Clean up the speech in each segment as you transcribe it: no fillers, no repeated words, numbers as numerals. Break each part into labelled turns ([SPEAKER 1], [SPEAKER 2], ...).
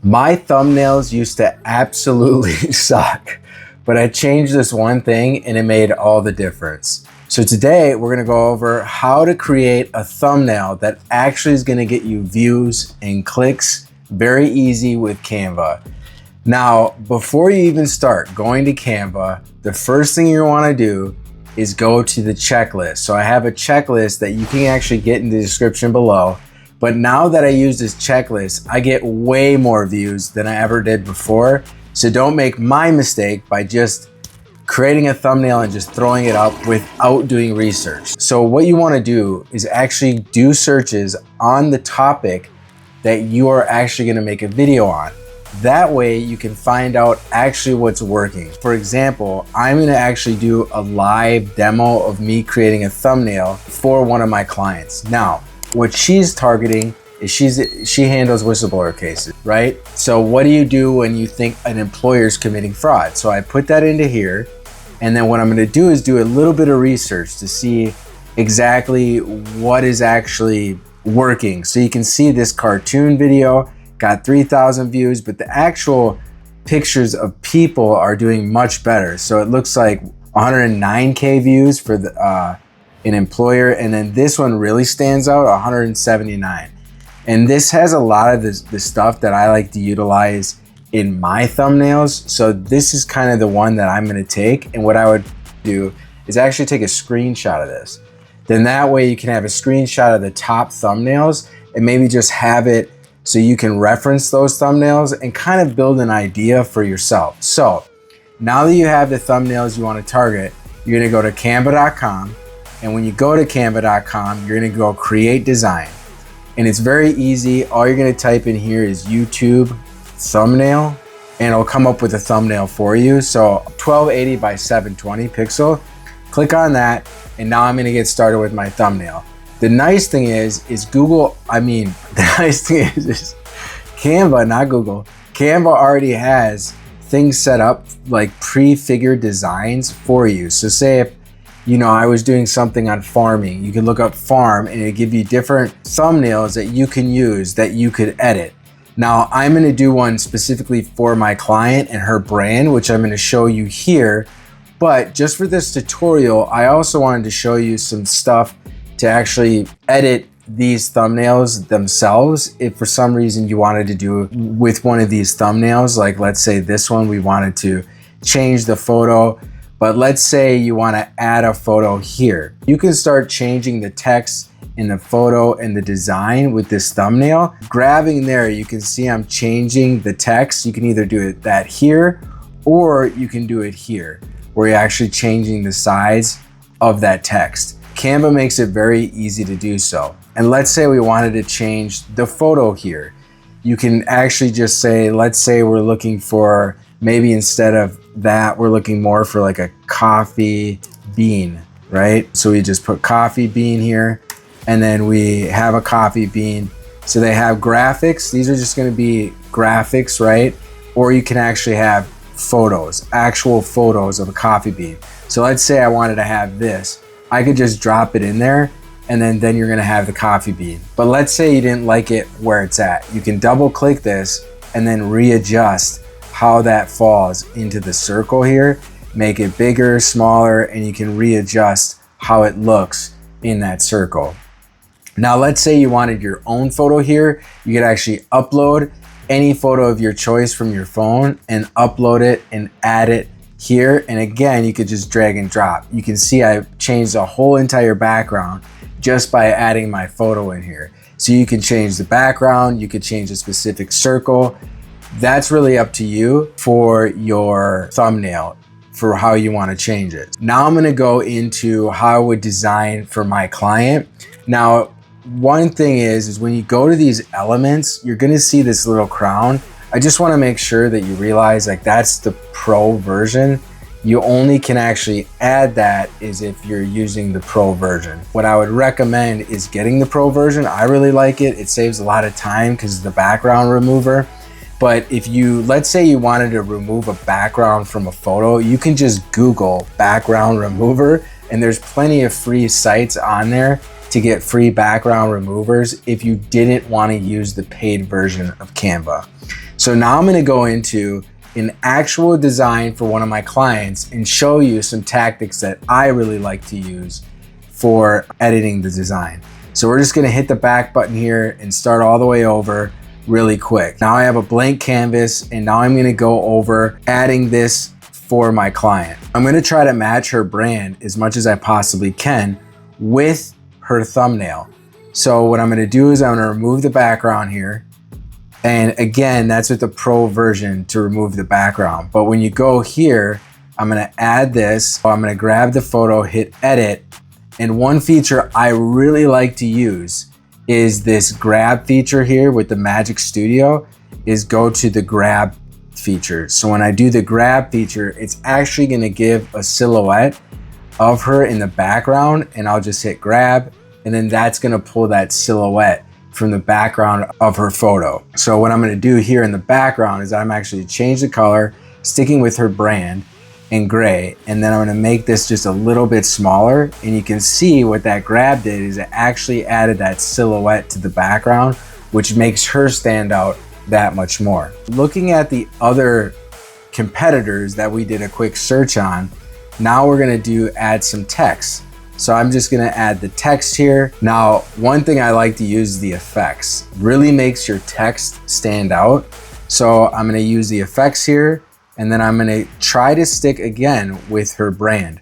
[SPEAKER 1] My thumbnails used to absolutely suck, but I changed this one thing and it made all the difference. So today we're gonna go over how to create a thumbnail that actually is gonna get you views and clicks very easy with Canva. Now, before you even start going to Canva, the first thing you wanna do is go to the checklist. So I have a checklist that you can actually get in the description below. But now that I use this checklist, I get way more views than I ever did before. So don't make my mistake by just creating a thumbnail and just throwing it up without doing research. So what you want to do is actually do searches on the topic that you are actually going to make a video on. That way you can find out actually what's working. For example, I'm going to actually do a live demo of me creating a thumbnail for one of my clients. Now, what she's targeting is she handles whistleblower cases, right? So what do you do when you think an employer is committing fraud? So I put that into here, and then what I'm gonna do is do a little bit of research to see exactly what is actually working. So you can see this cartoon video got 3,000 views, but the actual pictures of people are doing much better. So it looks like 109K views for an employer, and then this one really stands out, 179. And this has a lot of the stuff that I like to utilize in my thumbnails. So this is kind of the one that I'm gonna take, and what I would do is actually take a screenshot of this. Then that way you can have a screenshot of the top thumbnails and maybe just have it so you can reference those thumbnails and kind of build an idea for yourself. So now that you have the thumbnails you wanna target, you're gonna go to canva.com. And when you go to canva.com, you're gonna go create design. And it's very easy. All you're gonna type in here is YouTube thumbnail, and it'll come up with a thumbnail for you. So 1280 by 720 pixel. Click on that, and now I'm gonna get started with my thumbnail. The nice thing is Canva, not Google. Canva already has things set up like prefigured designs for you. So say if I was doing something on farming, you can look up farm and it'll give you different thumbnails that you can use that you could edit. Now I'm gonna do one specifically for my client and her brand, which I'm gonna show you here. But just for this tutorial, I also wanted to show you some stuff to actually edit these thumbnails themselves. If for some reason you wanted to do it with one of these thumbnails, like let's say this one, we wanted to change the photo. But let's say you want to add a photo here. You can start changing the text in the photo and the design with this thumbnail. Grabbing there, you can see I'm changing the text. You can either do that here, or you can do it here, where you're actually changing the size of that text. Canva makes it very easy to do so. And let's say we wanted to change the photo here. You can actually just say, let's say we're looking for, maybe instead of that, we're looking more for like a coffee bean, right? So we just put coffee bean here, and then we have a coffee bean. So they have graphics. These are just gonna be graphics, right? Or you can actually have photos, actual photos of a coffee bean. So let's say I wanted to have this. I could just drop it in there, and then you're gonna have the coffee bean. But let's say you didn't like it where it's at. You can double click this and then readjust how that falls into the circle here, make it bigger, smaller, and you can readjust how it looks in that circle. Now, let's say you wanted your own photo here. You could actually upload any photo of your choice from your phone and upload it and add it here. And again, you could just drag and drop. You can see I changed the whole entire background just by adding my photo in here. So you can change the background, you could change a specific circle. That's really up to you for your thumbnail, for how you want to change it. Now I'm going to go into how I would design for my client. Now, one thing is when you go to these elements, you're going to see this little crown. I just want to make sure that you realize like that's the pro version. You only can actually add that is if you're using the pro version. What I would recommend is getting the pro version. I really like it. It saves a lot of time because of the background remover. But if you, let's say you wanted to remove a background from a photo, you can just Google background remover, and there's plenty of free sites on there to get free background removers if you didn't want to use the paid version of Canva. So now I'm gonna go into an actual design for one of my clients and show you some tactics that I really like to use for editing the design. So we're just gonna hit the back button here and start all the way over really quick. Now I have a blank canvas and now I'm gonna go over adding this for my client. I'm gonna try to match her brand as much as I possibly can with her thumbnail. So what I'm gonna do is I'm gonna remove the background here. And again, that's with the pro version to remove the background. But when you go here, I'm gonna add this. I'm gonna grab the photo, hit edit. And one feature I really like to use is this grab feature here with the Magic Studio, is go to the grab feature. So when I do the grab feature, it's actually gonna give a silhouette of her in the background, and I'll just hit grab, and then that's gonna pull that silhouette from the background of her photo. So what I'm gonna do here in the background is I'm actually change the color, sticking with her brand in gray, and then I'm gonna make this just a little bit smaller, and you can see what that grab did is it actually added that silhouette to the background, which makes her stand out that much more. Looking at the other competitors that we did a quick search on, now we're gonna add some text. So I'm just gonna add the text here. Now, one thing I like to use is the effects. Really makes your text stand out. So I'm gonna use the effects here, and then I'm gonna try to stick again with her brand.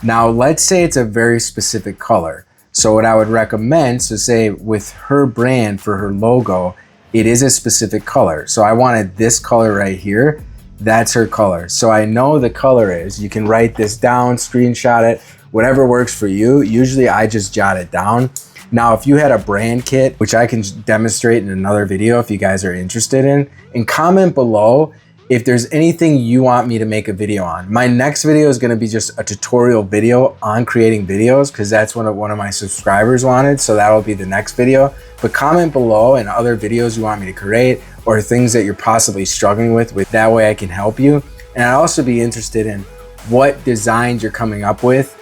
[SPEAKER 1] Now, let's say it's a very specific color. So what I would recommend, so say with her brand for her logo, it is a specific color. So I wanted this color right here. That's her color. So I know the color is, you can write this down, screenshot it, whatever works for you. Usually I just jot it down. Now, if you had a brand kit, which I can demonstrate in another video if you guys are interested in, and comment below if there's anything you want me to make a video on. My next video is gonna be just a tutorial video on creating videos, because that's what one of my subscribers wanted, so that'll be the next video. But comment below and other videos you want me to create, or things that you're possibly struggling with, that way I can help you. And I'd also be interested in what designs you're coming up with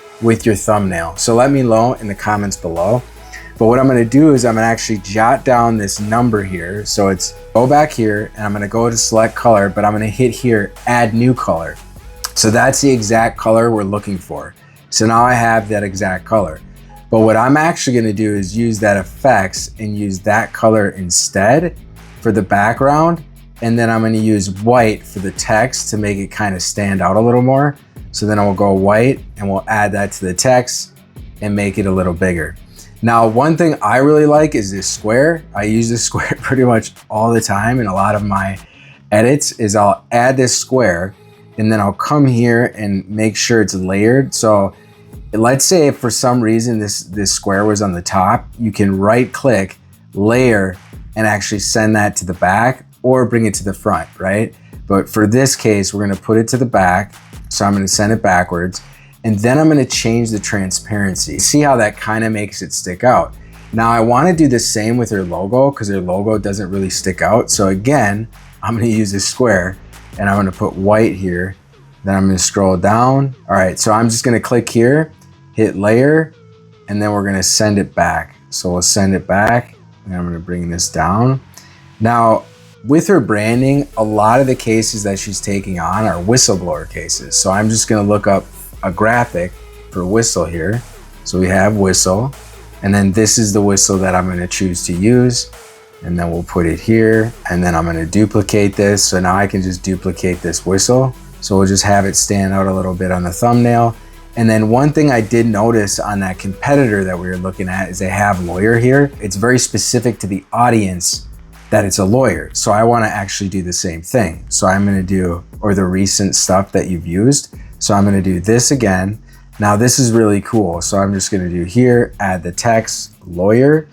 [SPEAKER 1] your thumbnail. So let me know in the comments below. But what I'm gonna do is I'm gonna actually jot down this number here. So it's go back here and I'm gonna go to select color, but I'm gonna hit here, add new color. So that's the exact color we're looking for. So now I have that exact color. But what I'm actually gonna do is use that effects and use that color instead for the background. And then I'm gonna use white for the text to make it kind of stand out a little more. So then I will go white and we'll add that to the text and make it a little bigger. Now, one thing I really like is this square. I use this square pretty much all the time in a lot of my edits, is I'll add this square and then I'll come here and make sure it's layered. So let's say if for some reason this square was on the top, you can right click, layer, and actually send that to the back or bring it to the front, right? But for this case, we're gonna put it to the back. So I'm gonna send it backwards. And then I'm gonna change the transparency. See how that kind of makes it stick out. Now I wanna do the same with her logo, because her logo doesn't really stick out. So again, I'm gonna use this square and I'm gonna put white here. Then I'm gonna scroll down. All right, so I'm just gonna click here, hit layer, and then we're gonna send it back. So we'll send it back, and I'm gonna bring this down. Now, with her branding, a lot of the cases that she's taking on are whistleblower cases. So I'm just gonna look up a graphic for whistle here. So we have whistle, and then this is the whistle that I'm gonna choose to use. And then we'll put it here, and then I'm gonna duplicate this. So now I can just duplicate this whistle. So we'll just have it stand out a little bit on the thumbnail. And then one thing I did notice on that competitor that we were looking at is they have lawyer here. It's very specific to the audience that it's a lawyer. So I wanna actually do the same thing. So I'm gonna do, or the recent stuff that you've used. So I'm gonna do this again. Now this is really cool. So I'm just gonna do here, add the text, lawyer.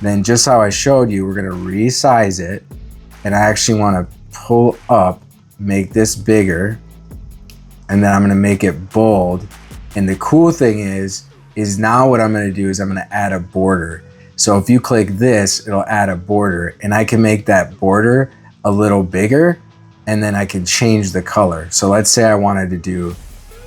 [SPEAKER 1] Then just how I showed you, we're gonna resize it. And I actually wanna pull up, make this bigger. And then I'm gonna make it bold. And the cool thing is now what I'm gonna do is I'm gonna add a border. So if you click this, it'll add a border, and I can make that border a little bigger, and then I can change the color. So let's say I wanted to do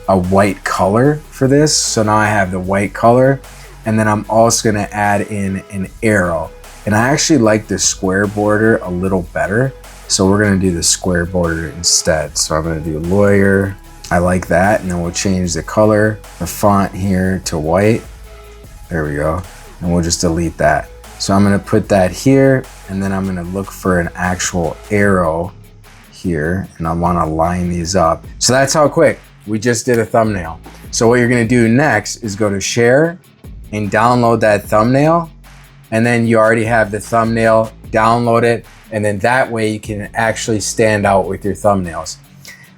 [SPEAKER 1] a white color for this. So now I have the white color, and then I'm also gonna add in an arrow. And I actually like the square border a little better. So we're gonna do the square border instead. So I'm gonna do lawyer. I like that. And then we'll change the color, the font here to white. There we go. And we'll just delete that. So I'm gonna put that here, and then I'm gonna look for an actual arrow here, and I wanna line these up. So that's how quick we just did a thumbnail. So what you're gonna do next is go to share and download that thumbnail. And then you already have the thumbnail, download it. And then that way you can actually stand out with your thumbnails.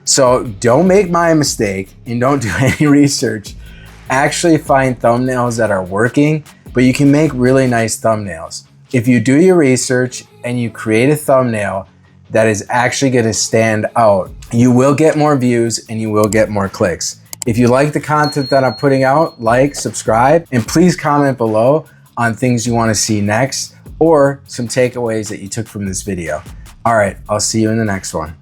[SPEAKER 1] So don't make my mistake and don't do any research. Actually find thumbnails that are working, but you can make really nice thumbnails. If you do your research and you create a thumbnail that is actually gonna stand out, you will get more views and you will get more clicks. If you like the content that I'm putting out, like, subscribe, and please comment below on things you wanna see next or some takeaways that you took from this video. All right, I'll see you in the next one.